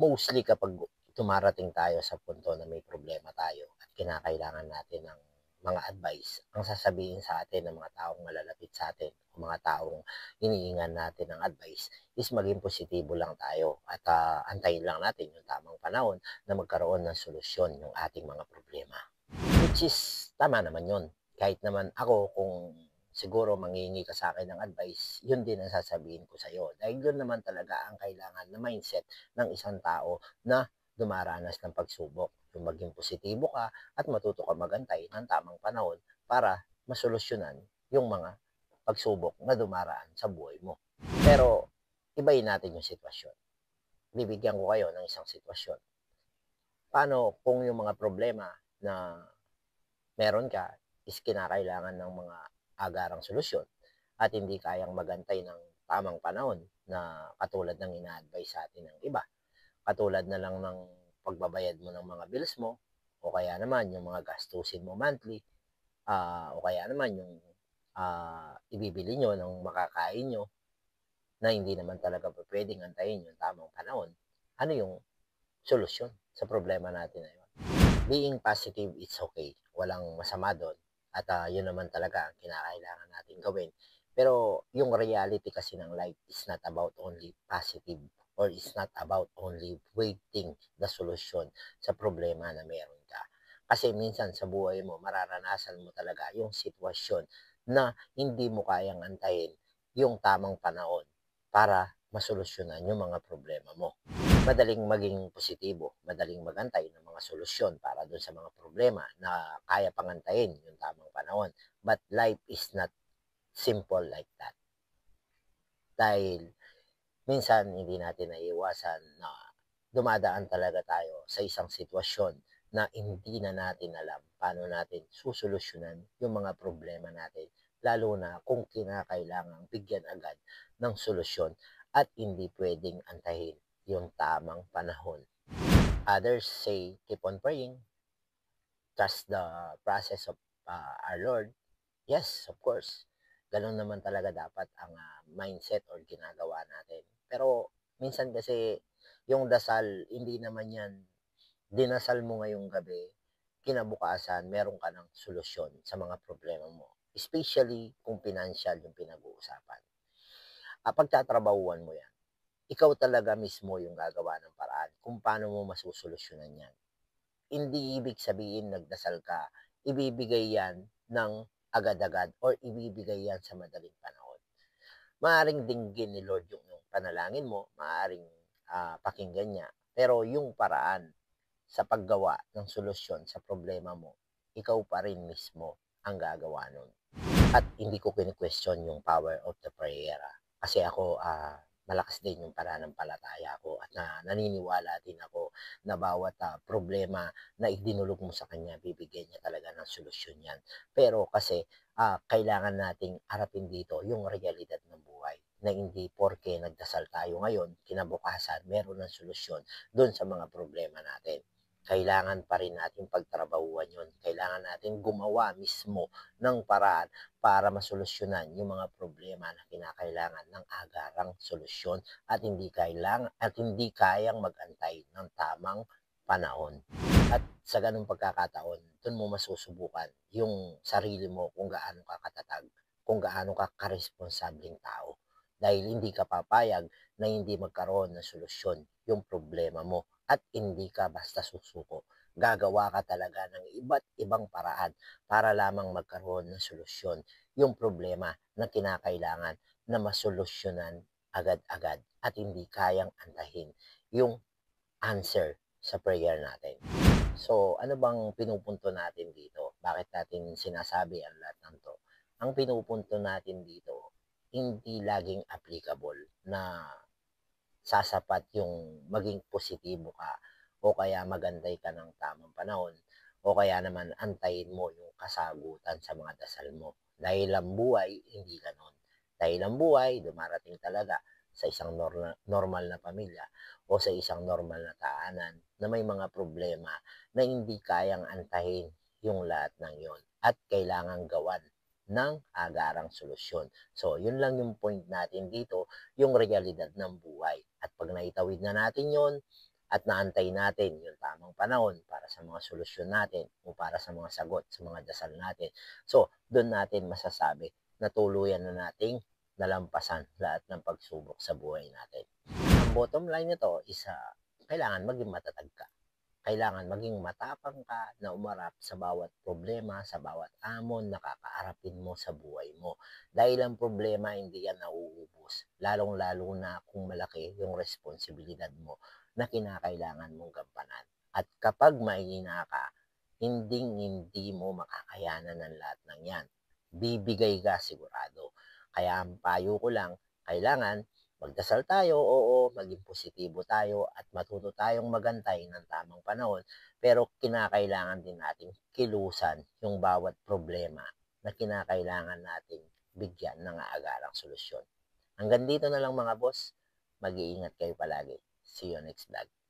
mostly kapag dumarating tayo sa punto na may problema tayo at kinakailangan natin ng mga advice, ang sasabihin sa atin ng mga taong malalapit sa atin o mga taong hinihingan natin ng advice is maging positibo lang tayo at antayin lang natin yung tamang panahon na magkaroon ng solusyon yung ating mga problema. Which is tama naman yun. Kahit naman ako kung siguro manghihingi ka sa akin ng advice, yun din ang sasabihin ko sa'yo. Dahil yun naman talaga ang kailangan na mindset ng isang tao na dumaranas ng pagsubok. Yung maging positibo ka at matuto ka magantay ng tamang panahon para masolusyonan yung mga pagsubok na dumaraan sa buhay mo. Pero ibayin natin yung sitwasyon. Bibigyan ko kayo ng isang sitwasyon. Paano kung yung mga problema na meron ka is kinakailangan ng mga agarang solusyon at hindi kayang magantay ng tamang panahon na katulad ng ina-advise sa atin ng iba. Katulad na lang ng pagbabayad mo ng mga bills mo o kaya naman yung mga gastusin mo monthly, o kaya naman yung ibibili nyo ng makakain nyo na hindi naman talaga pwedeng antayin yung tamang panahon. Ano yung solusyon sa problema natin na yun? Being positive, it's okay. Walang masama doon. At yun naman talaga ang kinakailangan natin gawin. Pero yung reality kasi ng life is not about only positive or it's not about only waiting the solution sa problema na meron ka. Kasi minsan sa buhay mo, mararanasan mo talaga yung sitwasyon na hindi mo kayang antayin yung tamang panahon para masolusyonan yung mga problema mo. Madaling maging positibo, madaling magantay ng mga solusyon para doon sa mga problema na kaya pangantayin yung tamang panahon. But life is not simple like that. Dahil minsan hindi natin naiiwasan na dumadaan talaga tayo sa isang sitwasyon na hindi na natin alam paano natin susolusyonan yung mga problema natin, lalo na kung kinakailangang bigyan agad ng solusyon at hindi pwedeng antahin yung tamang panahon. Others say, keep on praying, trust the process of our Lord. Yes, of course. Ganun naman talaga dapat ang mindset or ginagawa natin. Pero minsan kasi yung dasal, hindi naman yan, dinasal mo ngayong gabi, kinabukasan, meron ka ng solusyon sa mga problema mo. Especially kung financial yung pinag-uusapan. Pagtatrabahuan mo yan, ikaw talaga mismo yung gagawa ng paraan kung paano mo masusolusyonan yan. Hindi ibig sabihin nagdasal ka, ibibigay yan ng agad-agad or ibibigay yan sa madaling panahon. Maaring dinggin ni Lord yung panalangin mo, maaring pakinggan niya. Pero yung paraan sa paggawa ng solusyon sa problema mo, ikaw pa rin mismo ang gagawa nun. At hindi ko kini-question yung power of the prayer. Kasi ako, malakas din yung pananampalataya ko at naniniwala din ako na bawat problema na idinulog mo sa kanya, bibigyan niya talaga ng solusyon yan. Pero kasi kailangan nating harapin dito yung realidad ng buhay na hindi porke nagdasal tayo ngayon, kinabukasan, meron ng solusyon doon sa mga problema natin. Kailangan pa rin natin pagtrabahuan yun. Kailangan natin gumawa mismo ng paraan para masolusyonan yung mga problema na kinakailangan ng agarang solusyon at hindi kayang mag-antay ng tamang panahon. At sa ganung pagkakataon, doon mo masusubukan yung sarili mo kung gaano ka katatag, kung gaano ka karesponsabling tao. Dahil hindi ka papayag na hindi magkaroon ng solusyon yung problema mo at hindi ka basta susuko. Gagawa ka talaga ng iba't ibang paraan para lamang magkaroon ng solusyon yung problema na kinakailangan na masolusyonan agad-agad at hindi kayang antahin yung answer sa prayer natin. So, ano bang pinupunto natin dito? Bakit natin sinasabi ang lahat ng to? Ang pinupunto natin dito, hindi laging applicable na sasapat yung maging positibo ka o kaya magantay ka ng tamang panahon o kaya naman antayin mo yung kasagutan sa mga dasal mo. Dahil ang buhay, hindi ganon. Dahil ang buhay, dumarating talaga sa isang normal na pamilya o sa isang normal na taanan na may mga problema na hindi kayang antahin yung lahat ng yon at kailangang gawan ng agarang solusyon. So, yun lang yung point natin dito, yung realidad ng buhay. At pag naitawid na natin yon at naantay natin yung tamang panahon para sa mga solusyon natin o para sa mga sagot sa mga dasal natin. So, doon natin masasabi na tuluyan na nating nalampasan lahat ng pagsubok sa buhay natin. Ang bottom line nito is kailangan maging matatag ka. Kailangan maging matapang ka na umarap sa bawat problema, sa bawat hamon na kakaharapin mo sa buhay mo. Dahil ang problema hindi yan nauubos, lalong-lalo na kung malaki yung responsibilidad mo na kinakailangan mong gampanan. At kapag mahina ka, hinding-hindi mo makakayanan ng lahat ng yan. Bibigay ka sigurado. Kaya ang payo ko lang, kailangan magdasal tayo, oo, maging positibo tayo at matuto tayong magantay ng tamang panahon, pero kinakailangan din nating kilusan yung bawat problema na kinakailangan nating bigyan ng aagarang solusyon. Hanggang dito na lang mga boss, mag-iingat kayo palagi. See you next vlog.